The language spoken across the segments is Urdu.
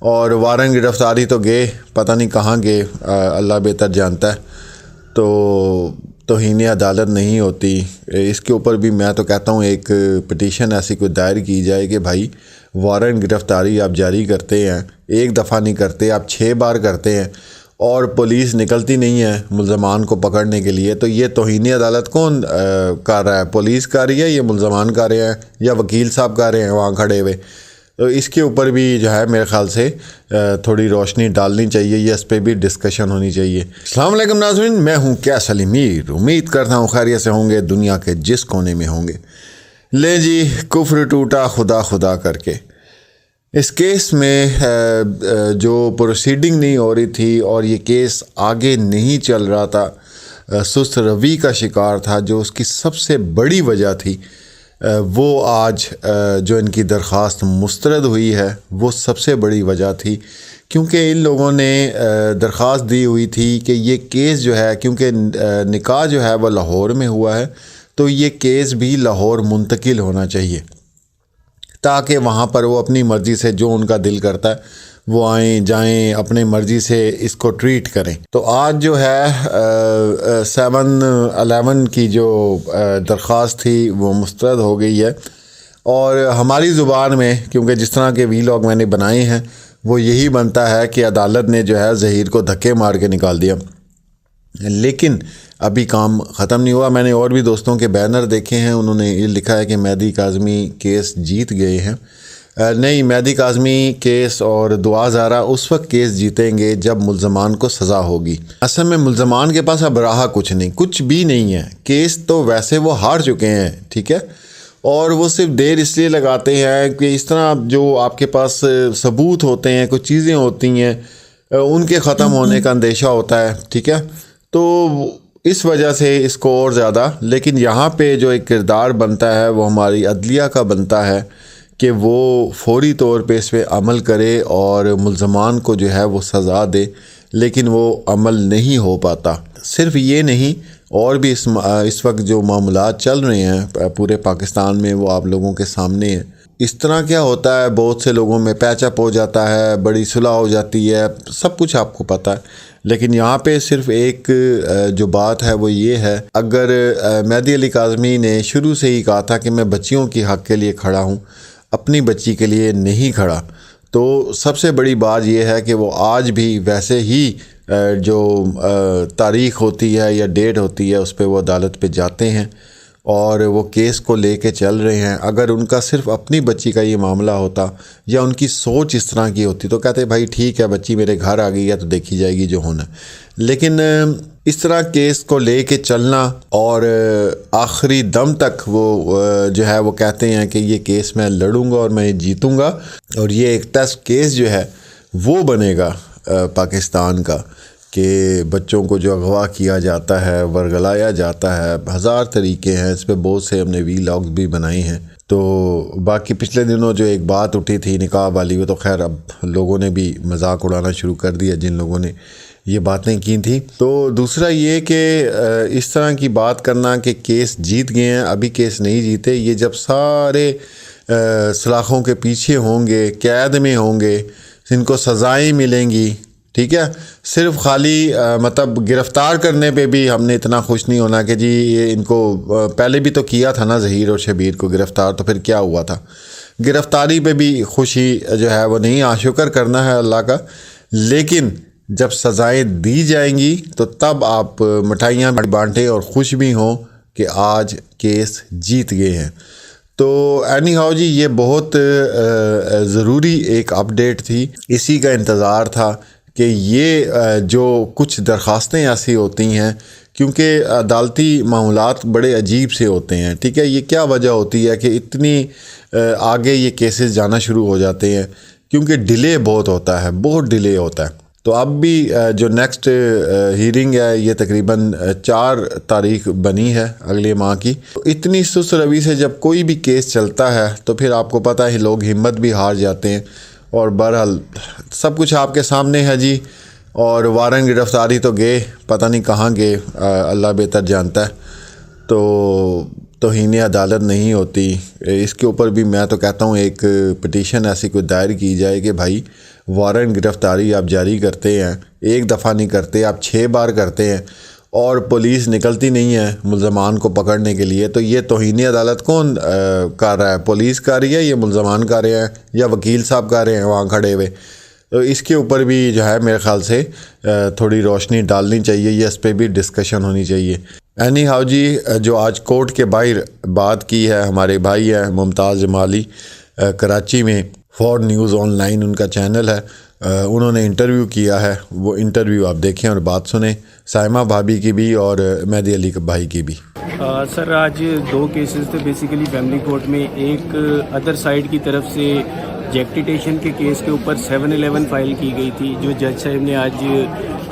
اور وارن گرفتاری تو گئے، پتہ نہیں کہاں گئے، اللہ بہتر جانتا ہے۔ تو توہین عدالت نہیں ہوتی، اس کے اوپر بھی میں تو کہتا ہوں ایک پٹیشن ایسی کوئی دائر کی جائے کہ بھائی وارن گرفتاری آپ جاری کرتے ہیں، ایک دفعہ نہیں کرتے، آپ 6 بار کرتے ہیں اور پولیس نکلتی نہیں ہے ملزمان کو پکڑنے کے لیے، تو یہ توہین عدالت کون کر رہا ہے؟ پولیس کر رہی ہے یا ملزمان کر رہے ہیں یا وکیل صاحب کر رہے ہیں وہاں کھڑے ہوئے؟ تو اس کے اوپر بھی جو ہے میرے خیال سے تھوڑی روشنی ڈالنی چاہیے، یا اس پہ بھی ڈسکشن ہونی چاہیے۔ السلام علیکم ناظرین، میں ہوں کیس علی میر، امید کرتا ہوں خیریت سے ہوں گے، دنیا کے جس کونے میں ہوں گے۔ لے جی، کفر ٹوٹا خدا خدا کر کے۔ اس کیس میں جو پروسیڈنگ نہیں ہو رہی تھی اور یہ کیس آگے نہیں چل رہا تھا، سست روی کا شکار تھا، جو اس کی سب سے بڑی وجہ تھی، وہ آج جو ان کی درخواست مسترد ہوئی ہے وہ سب سے بڑی وجہ تھی، کیونکہ ان لوگوں نے درخواست دی ہوئی تھی کہ یہ کیس جو ہے، کیونکہ نکاح جو ہے وہ لاہور میں ہوا ہے، تو یہ کیس بھی لاہور منتقل ہونا چاہیے تاکہ وہاں پر وہ اپنی مرضی سے جو ان کا دل کرتا ہے وہ آئیں جائیں، اپنے مرضی سے اس کو ٹریٹ کریں۔ تو آج جو ہے 7/11 کی جو درخواست تھی وہ مسترد ہو گئی ہے، اور ہماری زبان میں، کیونکہ جس طرح کے ویلاگ میں نے بنائے ہیں وہ یہی بنتا ہے کہ عدالت نے جو ہے ظہیر کو دھکے مار کے نکال دیا، لیکن ابھی کام ختم نہیں ہوا۔ میں نے اور بھی دوستوں کے بینر دیکھے ہیں، انہوں نے یہ لکھا ہے کہ مہدی کاظمی کیس جیت گئے ہیں۔ نہیں، مہدی کاظمی کیس اور دعا زارا اس وقت کیس جیتیں گے جب ملزمان کو سزا ہوگی۔ اصل میں ملزمان کے پاس اب رہا کچھ بھی نہیں ہے، کیس تو ویسے وہ ہار چکے ہیں، ٹھیک ہے، اور وہ صرف دیر اس لیے لگاتے ہیں کہ اس طرح جو آپ کے پاس ثبوت ہوتے ہیں، کچھ چیزیں ہوتی ہیں، ان کے ختم ہونے کا اندیشہ ہوتا ہے، ٹھیک ہے، تو اس وجہ سے اس کو اور زیادہ۔ لیکن یہاں پہ جو ایک کردار بنتا ہے وہ ہماری عدلیہ کا بنتا ہے کہ وہ فوری طور پہ اس پہ عمل کرے اور ملزمان کو جو ہے وہ سزا دے، لیکن وہ عمل نہیں ہو پاتا۔ صرف یہ نہیں، اور بھی اس وقت جو معاملات چل رہے ہیں پورے پاکستان میں وہ آپ لوگوں کے سامنے ہیں۔ اس طرح کیا ہوتا ہے، بہت سے لوگوں میں پیچ اپ ہو جاتا ہے، بڑی صلح ہو جاتی ہے، سب کچھ آپ کو پتہ ہے، لیکن یہاں پہ صرف ایک جو بات ہے وہ یہ ہے، اگر مہدی علی کاظمی نے شروع سے ہی کہا تھا کہ میں بچیوں کی حق کے لیے کھڑا ہوں، اپنی بچی کے لیے نہیں کھڑا، تو سب سے بڑی بات یہ ہے کہ وہ آج بھی ویسے ہی جو تاریخ ہوتی ہے یا ڈیٹ ہوتی ہے اس پہ وہ عدالت پہ جاتے ہیں اور وہ کیس کو لے کے چل رہے ہیں۔ اگر ان کا صرف اپنی بچی کا یہ معاملہ ہوتا یا ان کی سوچ اس طرح کی ہوتی تو کہتے بھائی ٹھیک ہے، بچی میرے گھر آ گئی ہے تو دیکھی جائے گی جو ہونا ہے، لیکن اس طرح کیس کو لے کے چلنا اور آخری دم تک وہ جو ہے وہ کہتے ہیں کہ یہ کیس میں لڑوں گا اور میں جیتوں گا، اور یہ ایک ٹیسٹ کیس جو ہے وہ بنے گا پاکستان کا، کہ بچوں کو جو اغوا کیا جاتا ہے، ورگلایا جاتا ہے، ہزار طریقے ہیں، اس پہ بہت سے ہم نے ویلاگز بھی بنائے ہیں۔ تو باقی پچھلے دنوں جو ایک بات اٹھی تھی نکاح والی، وہ تو خیر اب لوگوں نے بھی مذاق اڑانا شروع کر دیا جن لوگوں نے یہ باتیں کی تھیں۔ تو دوسرا یہ کہ اس طرح کی بات کرنا کہ کیس جیت گئے ہیں، ابھی کیس نہیں جیتے، یہ جب سارے سلاخوں کے پیچھے ہوں گے، قید میں ہوں گے، ان کو سزائیں ملیں گی، ٹھیک ہے، صرف خالی مطلب گرفتار کرنے پہ بھی ہم نے اتنا خوش نہیں ہونا کہ جی یہ ان کو پہلے بھی تو کیا تھا نا ظہیر اور شبیر کو گرفتار، تو پھر کیا ہوا تھا، گرفتاری پہ بھی خوشی جو ہے وہ نہیں، شکر کرنا ہے اللہ کا، لیکن جب سزائیں دی جائیں گی تو تب آپ مٹھائیاں بانٹیں اور خوش بھی ہوں کہ آج کیس جیت گئے ہیں۔ تو اینی ہاؤ جی، یہ بہت ضروری ایک اپڈیٹ تھی، اسی کا انتظار تھا کہ یہ جو کچھ درخواستیں ایسی ہوتی ہیں، کیونکہ عدالتی معاملات بڑے عجیب سے ہوتے ہیں، ٹھیک ہے، یہ کیا وجہ ہوتی ہے کہ اتنی آگے یہ کیسز جانا شروع ہو جاتے ہیں؟ کیونکہ ڈیلے بہت ہوتا ہے، بہت ڈیلے ہوتا ہے۔ تو اب بھی جو نیکسٹ ہیرنگ ہے یہ تقریباً 4 تاریخ بنی ہے اگلے ماہ کی۔ اتنی سست روی سے جب کوئی بھی کیس چلتا ہے تو پھر آپ کو پتہ ہے لوگ ہمت بھی ہار جاتے ہیں، اور بہرحال سب کچھ آپ کے سامنے ہے جی، اور وارن گرفتاری تو گئے، پتہ نہیں کہاں گئے، اللہ بہتر جانتا ہے۔ تو توہین عدالت نہیں ہوتی، اس کے اوپر بھی میں تو کہتا ہوں ایک پٹیشن ایسی کوئی دائر کی جائے کہ بھائی وارنٹ گرفتاری آپ جاری کرتے ہیں، ایک دفعہ نہیں کرتے، آپ 6 بار کرتے ہیں اور پولیس نکلتی نہیں ہے ملزمان کو پکڑنے کے لیے، تو یہ توہین عدالت کون کر رہا ہے؟ پولیس کر رہی ہے، یہ ملزمان کر رہے ہیں، یا وکیل صاحب کر رہے ہیں وہاں کھڑے ہوئے؟ تو اس کے اوپر بھی جو ہے میرے خیال سے تھوڑی روشنی ڈالنی چاہیے، یا اس پہ بھی ڈسکشن ہونی چاہیے۔ اینی ہاؤ جی، جو آج کورٹ کے باہر بات کی ہے ہمارے بھائی ہیں ممتاز جمالی، کراچی میں فور نیوز آن لائن ان کا چینل ہے، انہوں نے انٹرویو کیا ہے، وہ انٹرویو آپ دیکھیں اور بات سنیں، سائمہ بھابی کی بھی اور مہدی علی بھائی کی بھی۔ سر آج 2 کیسز تھے بیسیکلی فیملی کورٹ میں۔ ایک ادر سائڈ کی طرف سے جیکٹیٹیشن کے کیس کے اوپر 711 فائل کی گئی تھی، جو جج صاحب نے آج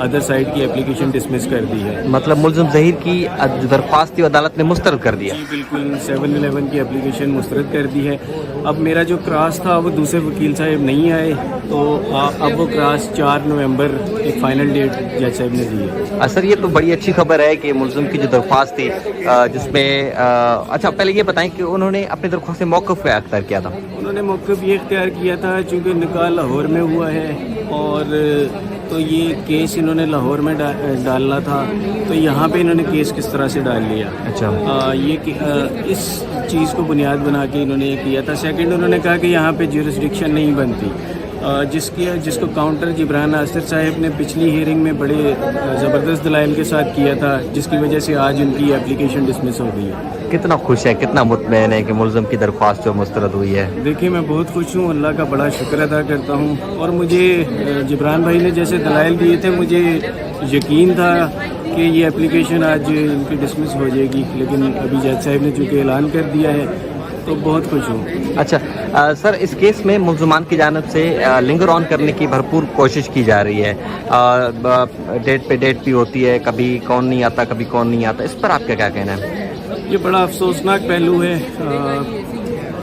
ادر سائڈ کی اپلیکیشن ڈسمس کر دی ہے۔ مطلب ملزم ظہیر کی درخواست تھی عدالت نے مسترد کر دیا؟ جی بالکل، 711 کی اپلیکیشن مسترد کر دی ہے۔ اب میرا جو کراس تھا وہ دوسرے وکیل صاحب نہیں آئے، تو اب وہ کراس 4 نومبر ایک فائنل ڈیٹ جج صاحب نے دی ہے۔ سر یہ تو بڑی اچھی خبر ہے کہ ملزم کی جو درخواست تھی جس میں اچھا پہلے یہ بتائیں کہ انہوں نے اپنی درخواست سے موقف کیا اختیار کیا تھا؟ انہوں نے موقف یہ اختیار کیا تھا چونکہ نکاح لاہور میں ہوا ہے، اور تو یہ کیس انہوں نے لاہور میں ڈالنا تھا، تو یہاں پہ انہوں نے کیس کس طرح سے ڈال لیا؟ اچھا، یہ اس چیز کو بنیاد بنا کے انہوں نے یہ کیا تھا۔ سیکنڈ، انہوں نے کہا کہ یہاں پہ جورسڈکشن نہیں بنتی، جس کو کاؤنٹر جبران ناصر صاحب نے پچھلی ہیئرنگ میں بڑے زبردست دلائل کے ساتھ کیا تھا، جس کی وجہ سے آج ان کی اپلیکیشن ڈسمس ہو گئی ہے۔ کتنا خوش ہے، کتنا مطمئن ہے کہ ملزم کی درخواست جو مسترد ہوئی ہے؟ دیکھیے میں بہت خوش ہوں، اللہ کا بڑا شکر ادا کرتا ہوں، اور مجھے جبران بھائی نے جیسے دلائل دیے تھے مجھے یقین تھا کہ یہ اپلیکیشن آج ان کی ڈسمس ہو جائے گی، لیکن ابھی جج صاحب نے چونکہ اعلان کر دیا ہے تو بہت خوش ہوں۔ اچھا سر، اس کیس میں ملزمان کی جانب سے لنگر آن کرنے کی بھرپور کوشش کی جا رہی ہے، ڈیٹ پہ ڈیٹ بھی ہوتی ہے، کبھی کون نہیں آتا کبھی کون نہیں آتا، اس پر آپ کا کیا کہنا ہے؟ یہ بڑا افسوسناک پہلو ہے۔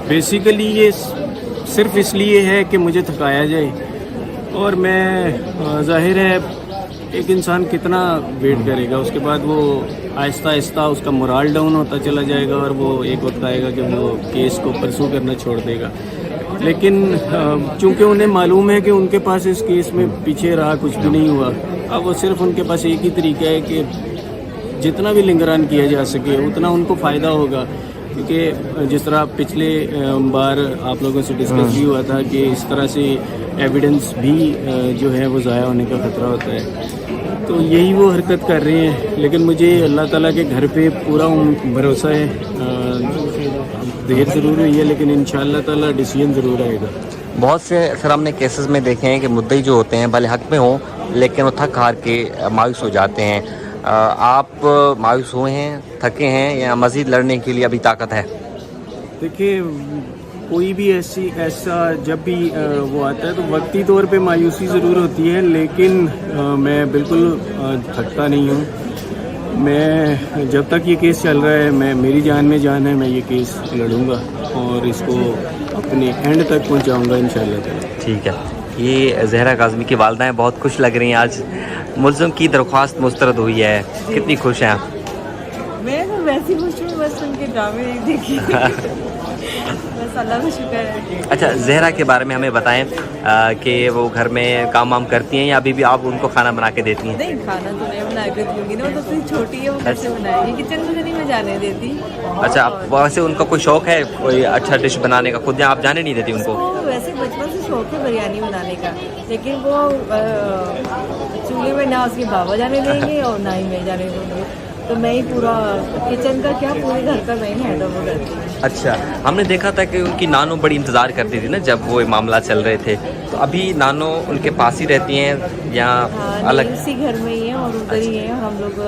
بیسیکلی یہ صرف اس لیے ہے کہ مجھے تھکایا جائے، اور میں ظاہر ہے ایک انسان کتنا ویٹ کرے گا، اس کے بعد وہ آہستہ آہستہ اس کا مورال ڈاؤن ہوتا چلا جائے گا، اور وہ ایک وقت آئے گا کہ وہ کیس کو پرسو کرنا چھوڑ دے گا۔ لیکن چونکہ انہیں معلوم ہے کہ ان کے پاس اس کیس میں پیچھے رہا کچھ بھی نہیں ہوا، اب وہ صرف ان کے پاس ایک ہی طریقہ ہے کہ جتنا بھی لنگران کیا جا سکے اتنا ان کو فائدہ ہوگا، کیونکہ جس طرح پچھلے بار آپ لوگوں سے ڈسکس بھی ہوا تھا کہ اس طرح سے ایویڈنس بھی جو ہے وہ ضائع ہونے کا خطرہ ہوتا ہے، تو یہی وہ حرکت کر رہے ہیں۔ لیکن مجھے اللہ تعالیٰ کے گھر پہ پورا بھروسہ ہے، دیر ضرور ہوئی ہے لیکن انشاءاللہ تعالیٰ ڈیسیژن ضرور آئے گا۔ بہت سے سر ہم نے کیسز میں دیکھے ہیں کہ مدعی جو ہوتے ہیں بھلے حق میں ہوں لیکن وہ تھک ہار کے مایوس ہو جاتے ہیں، آپ مایوس ہوئے ہیں، تھکے ہیں، یا مزید لڑنے کے لیے ابھی طاقت ہے؟ دیکھیے کوئی بھی ایسا جب بھی وہ آتا ہے تو وقتی طور پہ مایوسی ضرور ہوتی ہے، لیکن میں بالکل تھکتا نہیں ہوں۔ میں جب تک یہ کیس چل رہا ہے، میری جان میں جان ہے، میں یہ کیس لڑوں گا اور اس کو اپنے اینڈ تک پہنچاؤں گا انشاءاللہ تعالی۔ ٹھیک ہے، یہ زہرا کاظمی کی والدہ ہیں، بہت خوش لگ رہی ہیں آج، ملزم کی درخواست مسترد ہوئی ہے، کتنی خوش ہیں آپ؟ میں تو ویسے ہی خوش ہوں، بس ان کے ڈرامے نہیں دیکھی بس اللہ کا شکر ہے۔ اچھا زہرا کے بارے میں ہمیں بتائیں کہ وہ گھر میں کام وام کرتی ہیں یا ابھی بھی آپ ان کو کھانا بنا کے دیتی ہیں؟ نہیں، کھانا تو نہیں بنا کے دوں گی نا، وہ تو اتنی چھوٹی ہے، وہ کیسے بنائے گی، کچن میں نہیں میں جانے دیتی۔ اچھا ویسے ان کا کوئی شوق ہے کوئی اچھا ڈش بنانے کا، خود آپ جانے نہیں دیتی ان کو؟ ویسے بچپن سے شوق ہے بریانی بنانے کا، لیکن وہ چولہے میں نہ اس کے بابا جانے دیں گے اور نہ ہی میں جانے دوں گی، تو میں ہی پورا کچن کا کیا پورے گھر کا میں ہی ہینڈ اوور کرتی ہوں۔ اچھا، ہم نے دیکھا تھا کہ ان کی نانو بڑی انتظار کرتی تھی نا جب وہ معاملات چل رہے تھے، تو ابھی نانو ان کے پاس ہی رہتی ہیں یا الگ؟ اسی گھر میں ہی ہیں اور ادھر ہی ہیں، ہم لوگ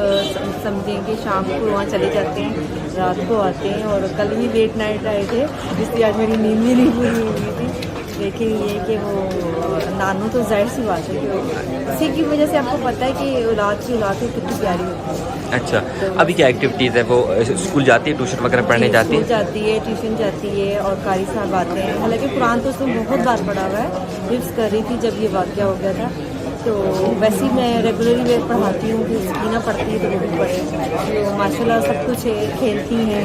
سمجھیں کہ شام کو وہاں چلے جاتے ہیں، رات کو آتے ہیں، اور کل ہی لیٹ نائٹ آئے تھے اس لیے آج میری نیند بھی نہیں پوری ہوئی تھی۔ لیکن یہ کہ وہ نانو تو ظاہر سی بات ہے کہ اسی کی وجہ سے آپ کو پتہ ہے کہ اولاد کی اولاد کتنی پیاری ہوتی ہے۔ اچھا، ابھی کیا ایکٹیویٹیز ہے؟ وہ اسکول جاتی ہے، ٹیوشن وغیرہ پڑھنے جاتی ہے؟ جاتی ہے، ٹیوشن جاتی ہے، اور قاری صاحب آتے ہیں، حالانکہ قرآن تو اس نے بہت بار پڑھا ہوا ہے، حفظ کر رہی تھی جب یہ واقعہ ہو گیا تھا، تو ویسے ہی میں ریگولرلی پڑھاتی ہوں کہ سکینہ پڑھتی ہے تو وہ بھی پڑھے. تو ماشاء اللہ سب کچھ ہے, کھیلتی ہیں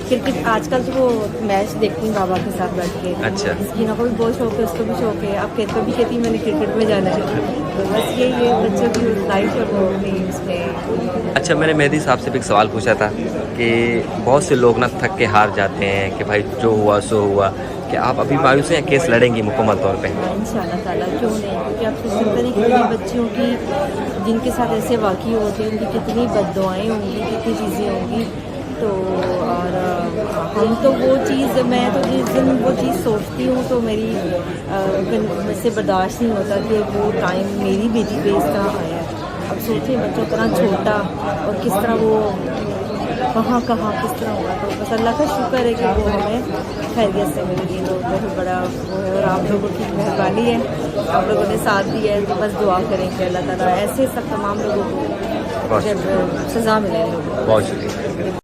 کرکٹ. آج کل تو وہ میچ دیکھتی ہیں بابا کے ساتھ بیٹھ کے. اچھا. سکینہ کو بھی بہت شوق ہے, اس کو بھی شوق ہے. اب کھیت کو بھی کہتی میں نے کرکٹ میں جانا ہے. تو بس یہی ہے بچوں کی لائف اور وہ اپنی اس میں. اچھا, میں نے مہدی صاحب سے بھی ایک سوال پوچھا تھا کہ بہت سے لوگ نا تھک کے ہار جاتے ہیں کہ بھائی جو ہوا سو ہوا, کہ آپ ابھی مایوس ہیں یا کیس لڑیں گی مکمل طور پہ؟ ان شاء اللہ تعالیٰ کیوں نہیں, کیونکہ آپ سوچ سکتے ہیں کتنی بچیوں کی جن کے ساتھ ایسے واقع ہوتے ہیں ان کی کتنی بد دعائیں ہوں گی, کتنی چیزیں ہوں گی. تو اور ہم تو وہ چیز, میں تو جس دن وہ چیز سوچتی ہوں تو میری مجھ سے برداشت نہیں ہوتا کہ وہ ٹائم میری بیٹی پہ اس طرح آیا ہے. اب سوچیں بچہ اتنا چھوٹا اور کس طرح وہ کہاں کس طرح ہوا. تو بس اللہ کا شکر ہے کہ وہ ہمیں خیریت سے مل گئی. تو بہت بڑا وہ ہے, اور آپ لوگوں کی مہربانی ہے, آپ لوگوں نے ساتھ دیا ہے. تو بس دعا کریں کہ اللہ تعالیٰ ایسے سب تمام لوگوں کو جب سزا ملے. بہت شکریہ.